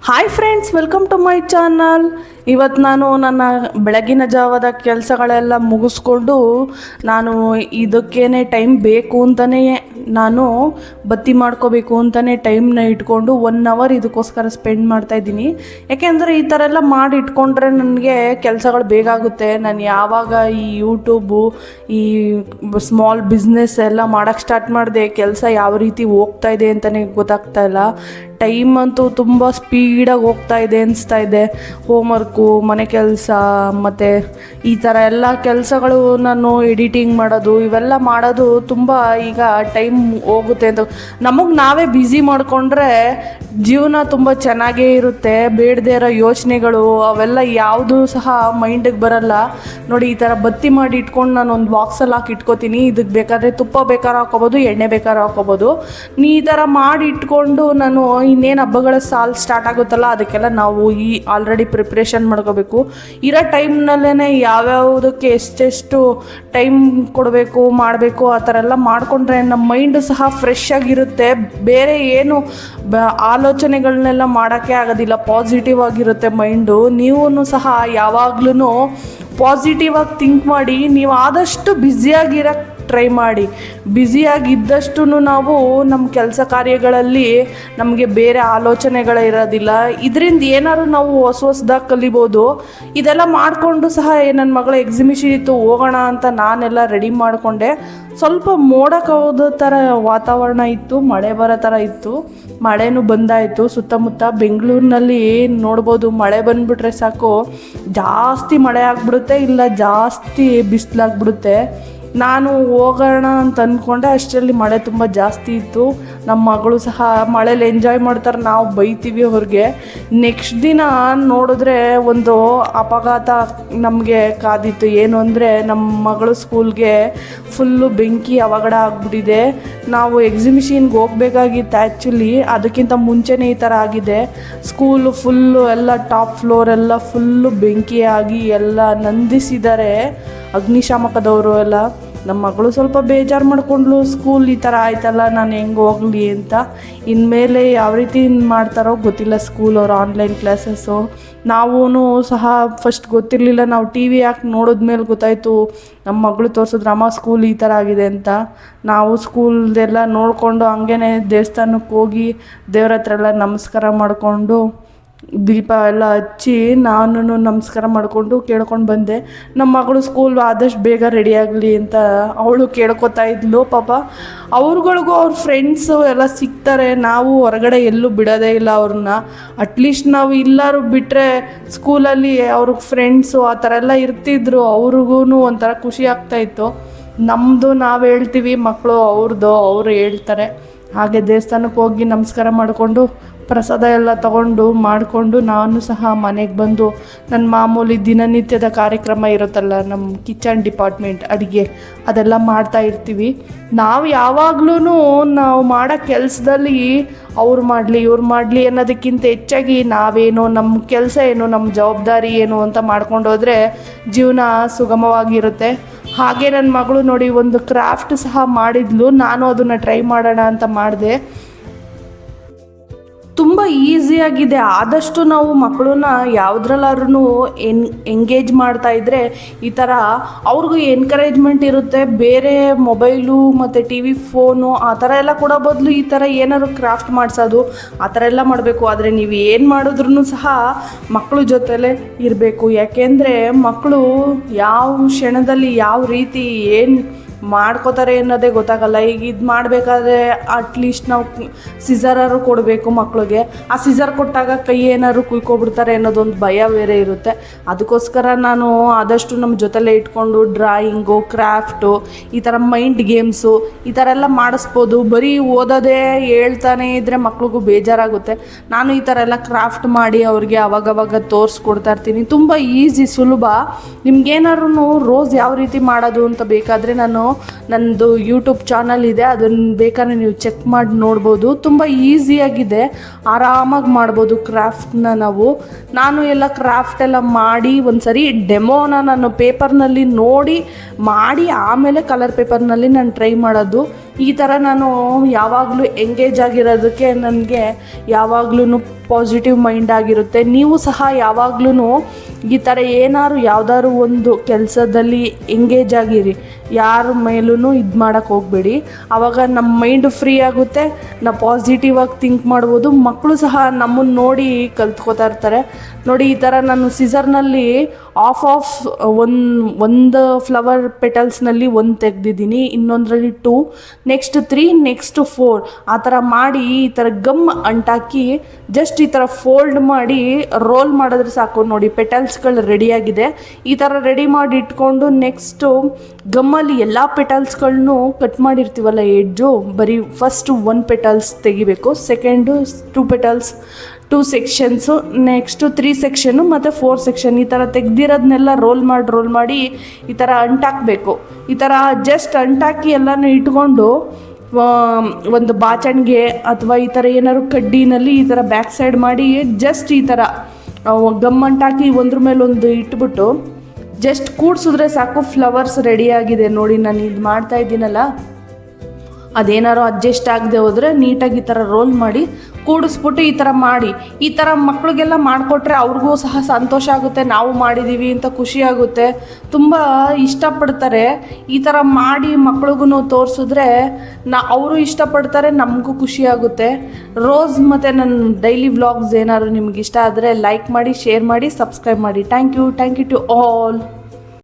Hi friends, welcome to my channel. ಇವತ್ತು ನಾನು ನನ್ನ ಬೆಳಗಿನ ಜಾವದ ಕೆಲಸಗಳೆಲ್ಲ ಮುಗಿಸ್ಕೊಂಡು ನಾನು ಇದಕ್ಕೇನೆ ಟೈಮ್ ಬೇಕು ಅಂತಲೇ ನಾನು ಬತ್ತಿ ಮಾಡ್ಕೋಬೇಕು ಅಂತಲೇ ಟೈಮ್ನ ಇಟ್ಕೊಂಡು 1 ಅವರ್ ಇದಕ್ಕೋಸ್ಕರ ಸ್ಪೆಂಡ್ ಮಾಡ್ತಾಯಿದ್ದೀನಿ. ಯಾಕೆಂದರೆ ಈ ಥರ ಎಲ್ಲ ಮಾಡಿ ಇಟ್ಕೊಂಡ್ರೆ ನನಗೆ ಕೆಲಸಗಳು ಬೇಗ ಆಗುತ್ತೆ. ನಾನು ಯಾವಾಗ ಈ ಯೂಟ್ಯೂಬು ಈ ಸ್ಮಾಲ್ ಬಿಸ್ನೆಸ್ ಎಲ್ಲ ಮಾಡೋಕ್ಕೆ ಸ್ಟಾರ್ಟ್ ಮಾಡಿದೆ, ಕೆಲಸ ಯಾವ ರೀತಿ ಹೋಗ್ತಾ ಇದೆ ಅಂತಲೇ ಗೊತ್ತಾಗ್ತಾ ಇಲ್ಲ. ಟೈಮ್ ಅಂತೂ ತುಂಬ ಸ್ಪೀಡಾಗಿ ಹೋಗ್ತಾ ಇದೆ ಅನಿಸ್ತಾ ಇದೆ. ಹೋಮ್ವರ್ಕು, ಮನೆ ಕೆಲಸ ಮತ್ತು ಈ ಥರ ಎಲ್ಲ ಕೆಲಸಗಳು ನಾನು ಎಡಿಟಿಂಗ್ ಮಾಡೋದು ಇವೆಲ್ಲ ಮಾಡೋದು ತುಂಬ ಈಗ ಟೈಮ್ ಹೋಗುತ್ತೆ ಅಂತ ನಮಗೆ ನಾವೇ ಬ್ಯುಸಿ ಮಾಡಿಕೊಂಡ್ರೆ ಜೀವನ ತುಂಬ ಚೆನ್ನಾಗೇ ಇರುತ್ತೆ. ಬೇಡದೇ ಇರೋ ಯೋಚನೆಗಳು ಅವೆಲ್ಲ ಯಾವುದೂ ಸಹ ಮೈಂಡಿಗೆ ಬರಲ್ಲ. ನೋಡಿ, ಈ ಥರ ಬತ್ತಿ ಮಾಡಿ ಇಟ್ಕೊಂಡು ನಾನು ಒಂದು ಬಾಕ್ಸಲ್ಲಿ ಹಾಕಿ ಇಟ್ಕೋತೀನಿ. ಇದಕ್ಕೆ ಬೇಕಾದರೆ ತುಪ್ಪ ಬೇಕಾದ್ರೆ ಹಾಕೋಬೋದು, ಎಣ್ಣೆ ಬೇಕಾದ್ರೆ ಹಾಕೋಬೋದು. ಈ ಥರ ಮಾಡಿ ಇಟ್ಕೊಂಡು ನಾನು ಇನ್ನೇನು ಹಬ್ಬಗಳ ಸಾಲ್ ಸ್ಟಾರ್ಟ್ ಆಗುತ್ತಲ್ಲ ಅದಕ್ಕೆಲ್ಲ ನಾವು ಆಲ್ರೆಡಿ ಪ್ರಿಪ್ರೇಷನ್ ಮಾಡ್ಕೋಬೇಕು. ಇರೋ ಟೈಮ್ನಲ್ಲೇ ಯಾವ್ಯಾವುದಕ್ಕೆ ಎಷ್ಟೆಷ್ಟು ಟೈಮ್ ಕೊಡಬೇಕು ಮಾಡಬೇಕು ಆ ಥರ ಎಲ್ಲ ಮಾಡಿಕೊಂಡ್ರೆ ನಮ್ಮ ಮೈಂಡು ಸಹ ಫ್ರೆಶ್ ಆಗಿರುತ್ತೆ. ಬೇರೆ ಏನು ಆಲೋಚನೆಗಳನ್ನೆಲ್ಲ ಮಾಡೋಕ್ಕೆ ಆಗೋದಿಲ್ಲ. ಪಾಸಿಟಿವ್ ಆಗಿರುತ್ತೆ ಮೈಂಡು. ನೀವೂ ಸಹ ಯಾವಾಗ್ಲೂ ಪಾಸಿಟಿವ್ ಆಗಿ ಥಿಂಕ್ ಮಾಡಿ. ನೀವು ಆದಷ್ಟು ಬ್ಯುಸಿಯಾಗಿರೋಕ್ಕೆ ಟ್ರೈ ಮಾಡಿ. ಬ್ಯುಸಿಯಾಗಿದ್ದಷ್ಟು ನಾವು ನಮ್ಮ ಕೆಲಸ ಕಾರ್ಯಗಳಲ್ಲಿ ನಮಗೆ ಬೇರೆ ಆಲೋಚನೆಗಳಿರೋದಿಲ್ಲ. ಇದರಿಂದ ಏನಾದ್ರು ನಾವು ಹೊಸದಾಗಿ ಕಲಿಬೋದು. ಇದೆಲ್ಲ ಮಾಡಿಕೊಂಡು ಸಹ ನನ್ನ ಮಗಳ ಎಕ್ಸಿಬಿಷನ್ ಇತ್ತು, ಹೋಗೋಣ ಅಂತ ನಾನೆಲ್ಲ ರೆಡಿ ಮಾಡಿಕೊಂಡೆ. ಸ್ವಲ್ಪ ಮೋಡ ಕವಿದ ಥರ ವಾತಾವರಣ ಇತ್ತು, ಮಳೆ ಬರೋ ಥರ ಇತ್ತು. ಮಳೆನೂ ಬಂದಾಯಿತು. ಸುತ್ತಮುತ್ತ ಬೆಂಗಳೂರಿನಲ್ಲಿ ನೋಡ್ಬೋದು, ಮಳೆ ಬಂದುಬಿಟ್ರೆ ಸಾಕು ಜಾಸ್ತಿ ಮಳೆ ಆಗಿಬಿಡುತ್ತೆ, ಇಲ್ಲ ಜಾಸ್ತಿ ಬಿಸಿಲಾಗ್ಬಿಡುತ್ತೆ. ನಾನು ಹೋಗೋಣ ಅಂತ ಅಂದ್ಕೊಂಡೆ, ಅಷ್ಟರಲ್ಲಿ ಮಳೆ ತುಂಬ ಜಾಸ್ತಿ ಇತ್ತು. ನಮ್ಮ ಮಗಳು ಸಹ ಮಳೇಲಿ ಎಂಜಾಯ್ ಮಾಡ್ತಾರೆ, ನಾವು ಬೈತೀವಿ ಅವ್ರಿಗೆ. ನೆಕ್ಸ್ಟ್ ದಿನ ನೋಡಿದ್ರೆ ಒಂದು ಅಪಘಾತ ನಮಗೆ ಕಾದಿತ್ತು. ಏನು ಅಂದರೆ ನಮ್ಮ ಮಗಳು ಸ್ಕೂಲ್ಗೆ ಫುಲ್ಲು ಬೆಂಕಿ ಅವಘಡ ಆಗಿಬಿಟ್ಟಿದೆ. ನಾವು ಎಕ್ಸಿಬಿಷನ್ಗೆ ಹೋಗ್ಬೇಕಾಗಿತ್ತು ಆ್ಯಕ್ಚುಲಿ, ಅದಕ್ಕಿಂತ ಮುಂಚೆನೇ ಈ ಥರ ಆಗಿದೆ. ಸ್ಕೂಲು ಫುಲ್ಲು ಎಲ್ಲ ಟಾಪ್ ಫ್ಲೋರೆಲ್ಲ ಫುಲ್ಲು ಬೆಂಕಿಯಾಗಿ ಎಲ್ಲ ನಂದಿಸಿದ್ದಾರೆ ಅಗ್ನಿಶಾಮಕದವರು ಎಲ್ಲ. ನಮ್ಮ ಮಗಳು ಸ್ವಲ್ಪ ಬೇಜಾರು ಮಾಡಿಕೊಂಡ್ಲು, ಸ್ಕೂಲ್ ಈ ಥರ ಆಯ್ತಲ್ಲ, ನಾನು ಹೆಂಗೆ ಹೋಗಲಿ ಅಂತ. ಇನ್ಮೇಲೆ ಯಾವ ರೀತಿ ಮಾಡ್ತಾರೋ ಗೊತ್ತಿಲ್ಲ ಸ್ಕೂಲ್ ಅವ್ರು ಆನ್ಲೈನ್ ಕ್ಲಾಸಸ್ಸು. ನಾವೂ ಸಹ ಫಸ್ಟ್ ಗೊತ್ತಿರಲಿಲ್ಲ. ನಾವು ಟಿ ವಿ ಹಾಕಿ ನೋಡಿದ್ಮೇಲೆ ಗೊತ್ತಾಯಿತು, ನಮ್ಮ ಮಗಳು ತೋರಿಸಿದ್ರು, ಅಮ್ಮ ಸ್ಕೂಲ್ ಈ ಥರ ಆಗಿದೆ ಅಂತ. ನಾವು ಸ್ಕೂಲ್ದೆಲ್ಲ ನೋಡಿಕೊಂಡು ಹಂಗೇ ದೇವಸ್ಥಾನಕ್ಕೆ ಹೋಗಿ ದೇವ್ರ ಹತ್ರ ಎಲ್ಲ ನಮಸ್ಕಾರ ಮಾಡಿಕೊಂಡು ದೀಪ ಎಲ್ಲ ಹಚ್ಚಿ ನಾನು ನಮಸ್ಕಾರ ಮಾಡಿಕೊಂಡು ಕೇಳ್ಕೊಂಡು ಬಂದೆ. ನಮ್ಮ ಮಗಳು ಸ್ಕೂಲ್ ಆದಷ್ಟು ಬೇಗ ರೆಡಿ ಆಗಲಿ ಅಂತ ಅವಳು ಕೇಳ್ಕೊತಾ ಇದ್ಲು. ಪಾಪ ಅವ್ರುಗಳಿಗೂ ಅವ್ರ ಫ್ರೆಂಡ್ಸು ಎಲ್ಲ ಸಿಗ್ತಾರೆ. ನಾವು ಹೊರಗಡೆ ಎಲ್ಲೂ ಬಿಡೋದೇ ಇಲ್ಲ ಅವ್ರನ್ನ. ಅಟ್ಲೀಸ್ಟ್ ನಾವು ಎಲ್ಲರೂ ಬಿಟ್ಟರೆ ಸ್ಕೂಲಲ್ಲಿ ಅವ್ರ ಫ್ರೆಂಡ್ಸು ಆ ಥರ ಎಲ್ಲ ಇರ್ತಿದ್ರು, ಅವ್ರಿಗೂ ಒಂಥರ ಖುಷಿ ಆಗ್ತಾಯಿತ್ತು. ನಮ್ಮದು ನಾವು ಹೇಳ್ತೀವಿ, ಮಕ್ಕಳು ಅವ್ರದ್ದು ಅವರು ಹೇಳ್ತಾರೆ. ಹಾಗೆ ದೇವಸ್ಥಾನಕ್ಕೆ ಹೋಗಿ ನಮಸ್ಕಾರ ಮಾಡಿಕೊಂಡು ಪ್ರಸಾದ ಎಲ್ಲ ತಗೊಂಡು ಮಾಡಿಕೊಂಡು ನಾನು ಸಹ ಮನೆಗೆ ಬಂದು ನನ್ನ ಮಾಮೂಲಿ ದಿನನಿತ್ಯದ ಕಾರ್ಯಕ್ರಮ ಇರುತ್ತಲ್ಲ, ನಮ್ಮ ಕಿಚನ್ ಡಿಪಾರ್ಟ್ಮೆಂಟ್ ಅಡುಗೆ ಅದೆಲ್ಲ ಮಾಡ್ತಾ ಇರ್ತೀವಿ. ನಾವು ಯಾವಾಗ್ಲೂ ನಾವು ಮಾಡೋ ಕೆಲಸದಲ್ಲಿ ಅವ್ರು ಮಾಡಲಿ ಇವ್ರು ಮಾಡಲಿ ಅನ್ನೋದಕ್ಕಿಂತ ಹೆಚ್ಚಾಗಿ ನಾವೇನು, ನಮ್ಮ ಕೆಲಸ ಏನು, ನಮ್ಮ ಜವಾಬ್ದಾರಿ ಏನು ಅಂತ ಮಾಡ್ಕೊಂಡು ಹೋದರೆ ಜೀವನ ಸುಗಮವಾಗಿರುತ್ತೆ. ಹಾಗೆ ನನ್ನ ಮಗಳು ನೋಡಿ ಒಂದು ಕ್ರಾಫ್ಟ್ ಸಹ ಮಾಡಿದ್ಲು. ನಾನು ಅದನ್ನು ಟ್ರೈ ಮಾಡೋಣ ಅಂತ ಮಾಡಿದೆ. ತುಂಬ ಈಸಿಯಾಗಿದೆ. ಆದಷ್ಟು ನಾವು ಮಕ್ಕಳನ್ನ ಯಾವುದ್ರಲ್ಲಾದ್ರೂ ಎಂಗೇಜ್ ಮಾಡ್ತಾಯಿದ್ರೆ ಈ ಥರ ಅವ್ರಿಗೂ ಎನ್ಕರೇಜ್ಮೆಂಟ್ ಇರುತ್ತೆ. ಬೇರೆ ಮೊಬೈಲು ಮತ್ತು ಟಿ ವಿ ಫೋನು ಆ ಥರ ಎಲ್ಲ ಕೊಡೋ ಬದಲು ಈ ಥರ ಏನಾದ್ರು ಕ್ರಾಫ್ಟ್ ಮಾಡಿಸೋದು ಆ ಥರ ಎಲ್ಲ ಮಾಡಬೇಕು. ಆದರೆ ನೀವು ಏನು ಮಾಡಿದ್ರೂ ಸಹ ಮಕ್ಕಳು ಜೊತೆಲೇ ಇರಬೇಕು. ಯಾಕೆಂದರೆ ಮಕ್ಕಳು ಯಾವ ಕ್ಷಣದಲ್ಲಿ ಯಾವ ರೀತಿ ಏನು ಮಾಡ್ಕೋತಾರೆ ಅನ್ನೋದೇ ಗೊತ್ತಾಗಲ್ಲ. ಈಗ ಇದು ಮಾಡಬೇಕಾದ್ರೆ ಅಟ್ಲೀಸ್ಟ್ ನಾವು ಸಿಸರಾರು ಕೊಡಬೇಕು ಮಕ್ಕಳಿಗೆ. ಆ ಸಿಸರ್ ಕೊಟ್ಟಾಗ ಕೈ ಏನಾದ್ರು ಕುಯ್ಕೊಬಿಡ್ತಾರೆ ಅನ್ನೋದೊಂದು ಭಯ ಬೇರೆ ಇರುತ್ತೆ. ಅದಕ್ಕೋಸ್ಕರ ನಾನು ಆದಷ್ಟು ನಮ್ಮ ಜೊತೆಲೇ ಇಟ್ಕೊಂಡು ಡ್ರಾಯಿಂಗು, ಕ್ರಾಫ್ಟು, ಈ ಥರ ಮೈಂಡ್ ಗೇಮ್ಸು ಈ ಥರ ಎಲ್ಲ ಮಾಡಿಸ್ಬೋದು. ಬರೀ ಓದೋದೇ ಹೇಳ್ತಾನೆ ಇದ್ದರೆ ಮಕ್ಳಿಗೂ ಬೇಜಾರಾಗುತ್ತೆ. ನಾನು ಈ ಥರ ಎಲ್ಲ ಕ್ರಾಫ್ಟ್ ಮಾಡಿ ಅವ್ರಿಗೆ ಅವಾಗವಾಗ ತೋರಿಸ್ಕೊಡ್ತಾ ಇರ್ತೀನಿ. ತುಂಬ ಈಸಿ, ಸುಲಭ. ನಿಮ್ಗೇನಾದ್ರು ರೋಸ್ ಯಾವ ರೀತಿ ಮಾಡೋದು ಅಂತ ಬೇಕಾದರೆ ನನ್ನದು ಯೂಟ್ಯೂಬ್ ಚಾನಲ್ ಇದೆ, ಅದನ್ನು ಬೇಕಾದ್ರೆ ನೀವು ಚೆಕ್ ಮಾಡಿ ನೋಡ್ಬೋದು. ತುಂಬ ಈಸಿಯಾಗಿದೆ, ಆರಾಮಾಗಿ ಮಾಡ್ಬೋದು ಕ್ರಾಫ್ಟ್ನ ನಾವು. ನಾನು ಎಲ್ಲ ಕ್ರಾಫ್ಟ್ ಎಲ್ಲ ಮಾಡಿ ಒಂದು ಸರಿ ಡೆಮೋನ ನಾನು ಪೇಪರ್ನಲ್ಲಿ ನೋಡಿ ಮಾಡಿ ಆಮೇಲೆ ಕಲರ್ ಪೇಪರ್ನಲ್ಲಿ ನಾನು ಟ್ರೈ ಮಾಡೋದು. ಈ ಥರ ನಾನು ಯಾವಾಗಲೂ ಎಂಗೇಜ್ ಆಗಿರೋದಕ್ಕೆ ನನಗೆ ಯಾವಾಗ್ಲೂ ಪಾಸಿಟಿವ್ ಮೈಂಡ್ ಆಗಿರುತ್ತೆ. ನೀವು ಸಹ ಯಾವಾಗ್ಲೂ ಈ ಥರ ಏನಾದ್ರು ಯಾವ್ದಾದ್ರು ಒಂದು ಕೆಲಸದಲ್ಲಿ ಎಂಗೇಜ್ ಆಗಿರಿ, ಯಾರ ಮೇಲೂ ಇದು ಮಾಡೋಕ್ಕೆ ಹೋಗಬೇಡಿ. ಆವಾಗ ನಮ್ಮ ಮೈಂಡು ಫ್ರೀ ಆಗುತ್ತೆ, ನಾವು ಪಾಸಿಟಿವ್ ಆಗಿ ಥಿಂಕ್ ಮಾಡ್ಬೋದು. ಮಕ್ಕಳು ಸಹ ನಮ್ಮನ್ನು ನೋಡಿ ಕಲ್ತ್ಕೋತಾ ಇರ್ತಾರೆ. ನೋಡಿ ಈ ಥರ ನಾನು ಸಿಸರ್ನಲ್ಲಿ ಒಂದು ಫ್ಲವರ್ ಪೆಟಲ್ಸ್ನಲ್ಲಿ 1 ತೆಗೆದಿದ್ದೀನಿ, ಇನ್ನೊಂದರಲ್ಲಿ 2, ನೆಕ್ಸ್ಟ್ 3, ನೆಕ್ಸ್ಟ್ 4 ಆ ಥರ ಮಾಡಿ ಈ ಥರ ಗಮ್ ಅಂಟಾಕಿ ಜಸ್ಟ್ ಈ ಥರ ಫೋಲ್ಡ್ ಮಾಡಿ ರೋಲ್ ಮಾಡಿದ್ರೆ ಸಾಕು. ನೋಡಿ ಪೆಟಲ್ಸ್ಗಳು ರೆಡಿಯಾಗಿದೆ. ಈ ಥರ ರೆಡಿ ಮಾಡಿ ಇಟ್ಕೊಂಡು ನೆಕ್ಸ್ಟು ಗಮ್ಮಲ್ಲಿ ಎಲ್ಲ ಪೆಟಲ್ಸ್ಗಳನ್ನೂ ಕಟ್ ಮಾಡಿರ್ತೀವಲ್ಲ ಎಡ್ಜು, ಬರೀ ಫಸ್ಟ್ 1 ಪೆಟಲ್ಸ್ ತೆಗಿಬೇಕು, second 2 petals 2 sections, next 3 section ಮತ್ತು 4 ಸೆಕ್ಷನ್ ಈ ಥರ ತೆಗ್ದಿರೋದನ್ನೆಲ್ಲ ರೋಲ್ ಮಾಡಿ ಈ ಥರ ಅಂಟಾಕಬೇಕು. ಈ ಥರ ಜಸ್ಟ್ ಅಂಟಾಕಿ ಎಲ್ಲನೂ ಇಟ್ಕೊಂಡು ಒಂದು ಬಾಚಣಿಗೆ ಅಥವಾ ಈ ಥರ ಏನಾದ್ರು ಕಡ್ಡಿನಲ್ಲಿ ಈ ಥರ ಬ್ಯಾಕ್ ಸೈಡ್ ಮಾಡಿ ಜಸ್ಟ್ ಈ ಥರ ಗಮ್ಮಂಟಾಕಿ ಒಂದ್ರ ಮೇಲೆ ಒಂದು ಇಟ್ಬಿಟ್ಟು ಜಸ್ಟ್ ಕೂಡಿಸಿದ್ರೆ ಸಾಕು, ಫ್ಲವರ್ಸ್ ರೆಡಿಯಾಗಿದೆ. ನೋಡಿ ನಾನು ಇದು ಮಾಡ್ತಾ ಇದ್ದೀನಲ್ಲ, ಅದೇನಾರು ಅಡ್ಜಸ್ಟ್ ಆಗದೆ ಹೋದರೆ ನೀಟಾಗಿ ಈ ಥರ ರೋಲ್ ಮಾಡಿ ಕೂಡಿಸ್ಬಿಟ್ಟು ಈ ಥರ ಮಾಡಿ, ಈ ಥರ ಮಕ್ಕಳಿಗೆಲ್ಲ ಮಾಡಿಕೊಟ್ರೆ ಅವ್ರಿಗೂ ಸಹ ಸಂತೋಷ ಆಗುತ್ತೆ, ನಾವು ಮಾಡಿದ್ದೀವಿ ಅಂತ ಖುಷಿ ಆಗುತ್ತೆ, ತುಂಬ ಇಷ್ಟಪಡ್ತಾರೆ. ಈ ಥರ ಮಾಡಿ ಮಕ್ಳಿಗೂ ತೋರಿಸಿದ್ರೆ ಅವರು ಇಷ್ಟಪಡ್ತಾರೆ, ನಮಗೂ ಖುಷಿ ಆಗುತ್ತೆ. ರೋಸ್ ಮತ್ತು ನನ್ನ ಡೈಲಿ ವ್ಲಾಗ್ಸ್ ಏನಾದ್ರು ನಿಮ್ಗೆ ಇಷ್ಟ ಆದರೆ ಲೈಕ್ ಮಾಡಿ, ಶೇರ್ ಮಾಡಿ, ಸಬ್ಸ್ಕ್ರೈಬ್ ಮಾಡಿ. Thank you to all.